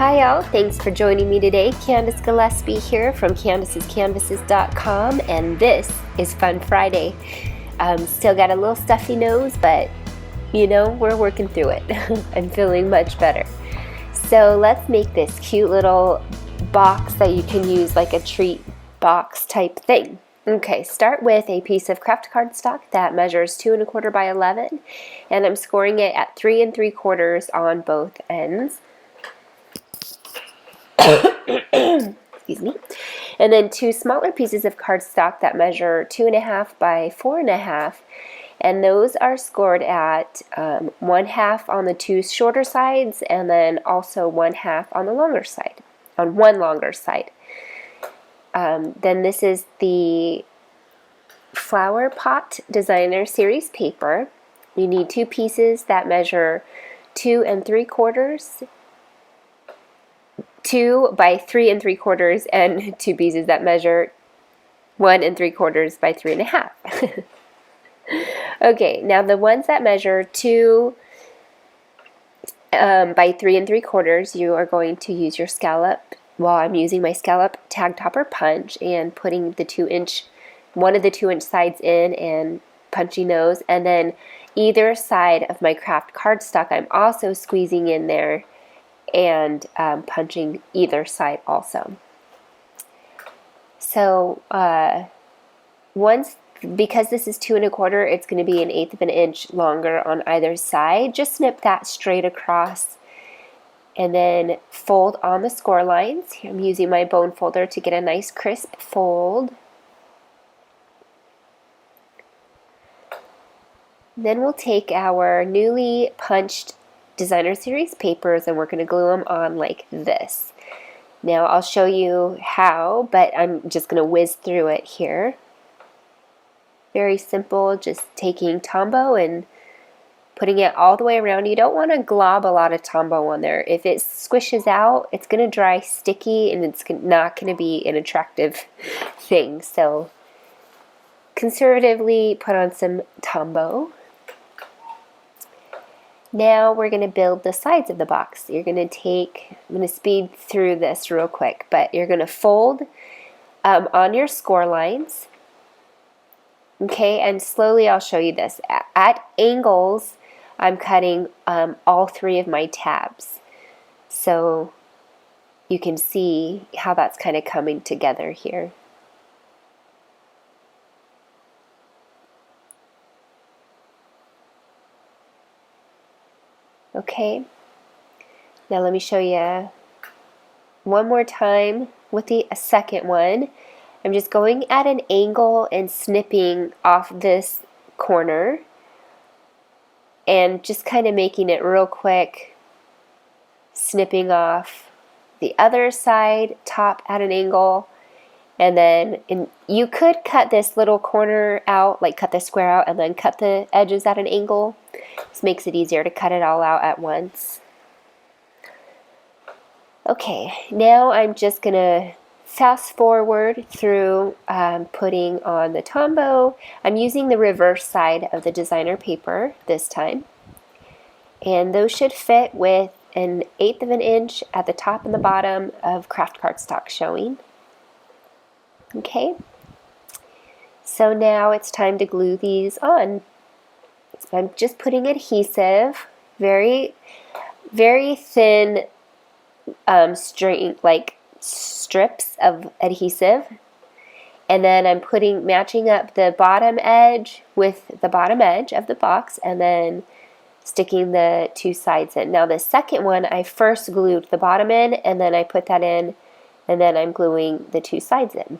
Hi y'all, thanks for joining me today. Candace Gillespie here from CandacesCanvases.com, and this is Fun Friday. Still got a little stuffy nose, but you know, we're working through it. I'm feeling much better. So let's make this cute little box that you can use like a treat box type thing. Okay, start with a piece of Kraft cardstock that measures 2 1/4 by 11, and I'm scoring it at 3 3/4 on both ends. Excuse me. And then 2 smaller pieces of cardstock that measure 2 1/2 by 4 1/2, and those are scored at 1/2 on the 2 shorter sides, and then also 1/2 on the longer side, on one longer side. Then this is the Flower Pot Designer Series paper. You need 2 pieces that measure 2 3/4, 2 by 3 3/4, and 2 pieces that measure 1 3/4 by 3 1/2. Okay, now the ones that measure 2 by 3 3/4, you are going to use your scallop. Well, I'm using my Scalloped Tag Topper punch and putting the one of the 2-inch sides in and punching those, and then either side of my Kraft cardstock I'm also squeezing in there and punching either side also. So because this is 2 1/4, it's going to be 1/8 of an inch longer on either side. Just snip that straight across and then fold on the score lines. Here I'm using my bone folder to get a nice crisp fold. Then we'll take our newly punched Designer Series papers and we're going to glue them on like this. Now I'll show you how, but I'm just going to whiz through it here. Very simple, just taking Tombow and putting it all the way around. You don't want to glob a lot of Tombow on there. If it squishes out, it's going to dry sticky and it's not going to be an attractive thing. So conservatively put on some Tombow. Now we're going to build the sides of the box. You're going to I'm going to speed through this real quick, but you're going to fold on your score lines. Okay, and slowly I'll show you this. At angles, I'm cutting all 3 of my tabs. So you can see how that's kind of coming together here. Okay, now let me show you one more time with the second one. I'm just going at an angle and snipping off this corner and just kind of making it real quick, snipping off the other side, top at an angle, and then you could cut this little corner out, like cut the square out and then cut the edges at an angle. This makes it easier to cut it all out at once. Okay, now I'm just going to fast forward through putting on the Tombow. I'm using the reverse side of the designer paper this time. And those should fit with 1/8 of an inch at the top and the bottom of Kraft cardstock showing. Okay, so now it's time to glue these on. So I'm just putting adhesive, very, very thin string, like strips of adhesive, and then I'm matching up the bottom edge with the bottom edge of the box, and then sticking the 2 sides in. Now the second one, I first glued the bottom in, and then I put that in, and then I'm gluing the 2 sides in.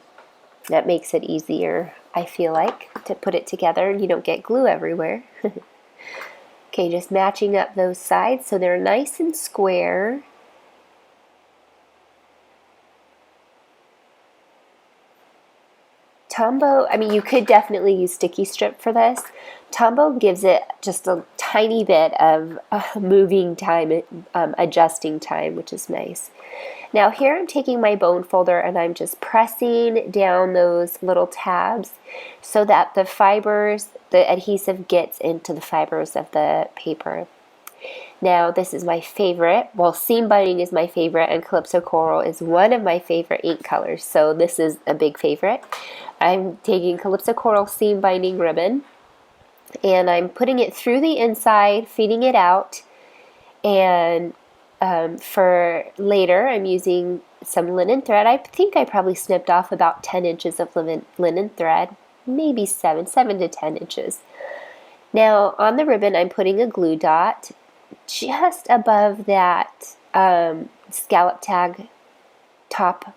That makes it easier, I feel like, to put it together and you don't get glue everywhere. Okay, just matching up those sides so they're nice and square. Tombow, I mean, you could definitely use sticky strip for this. Tombow gives it just a tiny bit of moving time, adjusting time, which is nice. Now here I'm taking my bone folder and I'm just pressing down those little tabs so that the adhesive gets into the fibers of the paper. Now this is my favorite. Well, seam binding is my favorite, and Calypso Coral is one of my favorite ink colors, so this is a big favorite. I'm taking Calypso Coral seam binding ribbon, and I'm putting it through the inside, feeding it out, and for later I'm using some linen thread. I think I probably snipped off about 10 inches of linen thread, maybe 7 to 10 inches. Now on the ribbon I'm putting a glue dot just above that scallop tag top,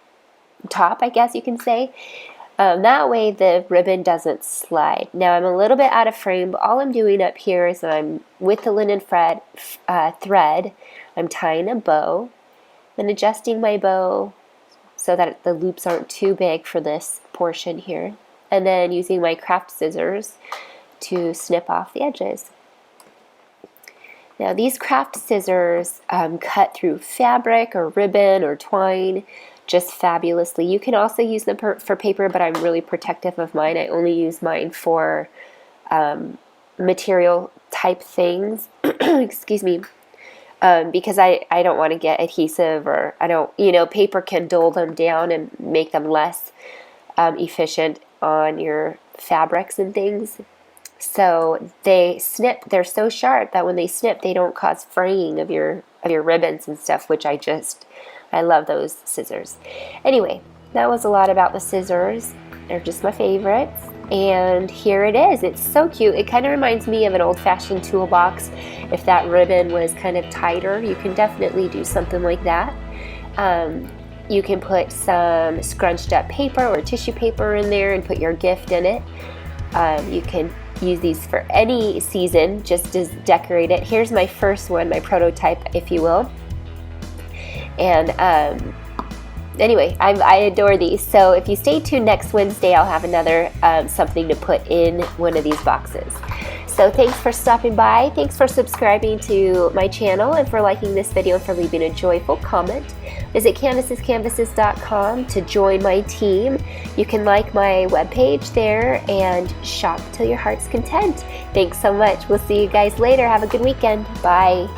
I guess you can say. That way the ribbon doesn't slide. Now I'm a little bit out of frame, but all I'm doing up here is I'm with the linen thread, I'm tying a bow and adjusting my bow so that the loops aren't too big for this portion here, and then using my Kraft scissors to snip off the edges. Now these Kraft scissors cut through fabric or ribbon or twine just fabulously. You can also use them for paper, but I'm really protective of mine. I only use mine for material type things, excuse me, because I don't want to get adhesive, or I don't, paper can dull them down and make them less efficient on your fabrics and things. So they snip, they're so sharp that when they snip, they don't cause fraying of your ribbons and stuff, which I love those scissors. Anyway, that was a lot about the scissors. They're just my favorites. And here it is. It's so cute. It kind of reminds me of an old-fashioned toolbox. If that ribbon was kind of tighter, you can definitely do something like that. You can put some scrunched up paper or tissue paper in there and put your gift in it. You can use these for any season, just to decorate it. Here's my first one, my prototype, if you will. And anyway, I adore these. So if you stay tuned next Wednesday, I'll have another something to put in one of these boxes. So thanks for stopping by. Thanks for subscribing to my channel and for liking this video and for leaving a joyful comment. Visit CandacesCanvases.com to join my team. You can like my webpage there and shop till your heart's content. Thanks so much. We'll see you guys later. Have a good weekend. Bye.